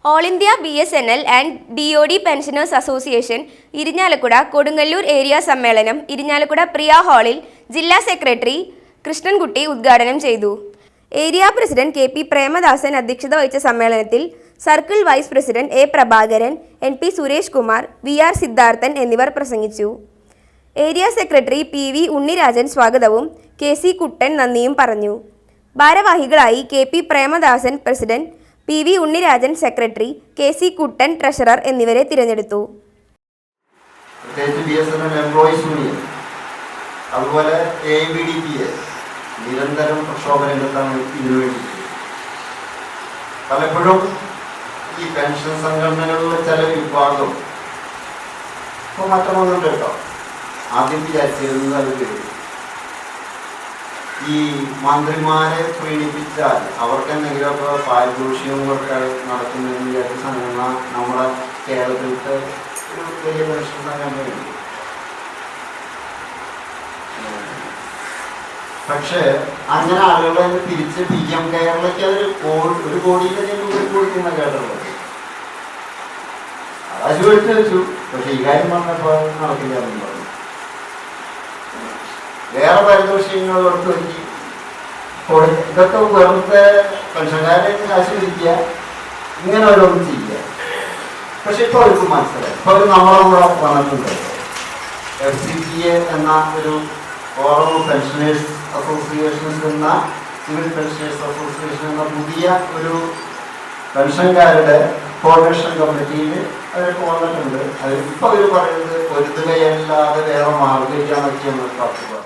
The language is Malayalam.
All India BSNL and DOD pensioners association Irinjalakuda Kodungallur area സമ്മേളനം ഇരിഞ്ഞാലക്കുട പ്രിയ ഹാളിൽ ജില്ലാ സെക്രട്ടറി കൃഷ്ണൻകുട്ടി ഉദ്ഘാടനം ചെയ്തു. ഏരിയ പ്രസിഡന്റ് KP പ്രേമദാസൻ അധ്യക്ഷത വഹിച്ച സമ്മേളനത്തിൽ circle vice president A Prabhakaran, NP Suresh Kumar, VR Siddharthan എന്നിവർ പ്രസംഗിച്ചു. ഏരിയ സെക്രട്ടറി PV ഉണ്ണിരാജൻ സ്വാഗതവും KC കുട്ടൻ നന്ദിയും പറഞ്ഞു. ഭാരവാഹികളായി KP Premadasan president, PV Unnirajan secretary, KC കുട്ടൻ ട്രഷറർ എന്നിവരെ തിരഞ്ഞെടുത്തു. അതുപോലെ AIBDPA നിരന്തരം പ്രക്ഷോഭരംഗത്താണ് ഇതിനുവേണ്ടി. പലപ്പോഴും ഈ പെൻഷൻ സംഘടനകളിലെ ചില വിഭാഗം ഇപ്പോൾ മാറ്റം വന്നിട്ടുണ്ട് കേട്ടോ. ആദ്യം വിചാരിച്ചിരുന്നത് അവർക്ക് ഈ മന്ത്രിമാരെ പ്രീണിപ്പിച്ചാൽ അവർക്ക് എന്തെങ്കിലുമൊക്കെ പാരിതോഷികം കൊടുക്കാൻ നടക്കുന്നതെന്ന് വിചാരിച്ച സംഘടന നമ്മുടെ കേരളത്തിലത്തെ ഒരു വലിയ പെൻഷൻ സംഘടനയുണ്ട്. പക്ഷേ അങ്ങനെ ആളുകളെ തിരിച്ച് PM കേരളയ്ക്ക് അതൊരു 1 കോടിയിലധികം രൂപ കൊടുക്കുന്ന കേട്ടുള്ളത്. അത് ചോദിച്ചു വെച്ചു. പക്ഷെ ഈ കാര്യം പറഞ്ഞപ്പോൾ നടക്കില്ല എന്ന് പറഞ്ഞു. വേറെ പാരിതോഷികങ്ങൾ കൊടുത്തു വെച്ച് ഇതൊക്കെ വെറുതെ പെൻഷൻകാരെ കാശ് പിടിക്കുക, ഇങ്ങനെ ഓരോന്നും ചെയ്യുക. പക്ഷെ ഇപ്പോൾ അവർക്ക് മനസ്സിലായി. ഇപ്പോൾ അവർ നമ്മളെ കൂടെ വന്നിട്ടുണ്ട്. FCPA എന്ന ഒരു ഫോറം ഓഫ് പെൻഷനേഴ്സ് അസോസിയേഷൻസ് എന്ന സിവിൽ പെൻഷനേഴ്സ് അസോസിയേഷൻ എന്ന പുതിയ ഒരു പെൻഷൻകാരുടെ കോർഡിനേഷൻ കമ്മിറ്റിയിൽ അവരൊക്കെ വന്നിട്ടുണ്ട്. അതിൽ ഇപ്പോൾ അവർ പറയുന്നത് പൊരുത്തുകയല്ലാതെ വേറെ മാർഗമില്ല എന്നൊക്കെയാണ് പറഞ്ഞു.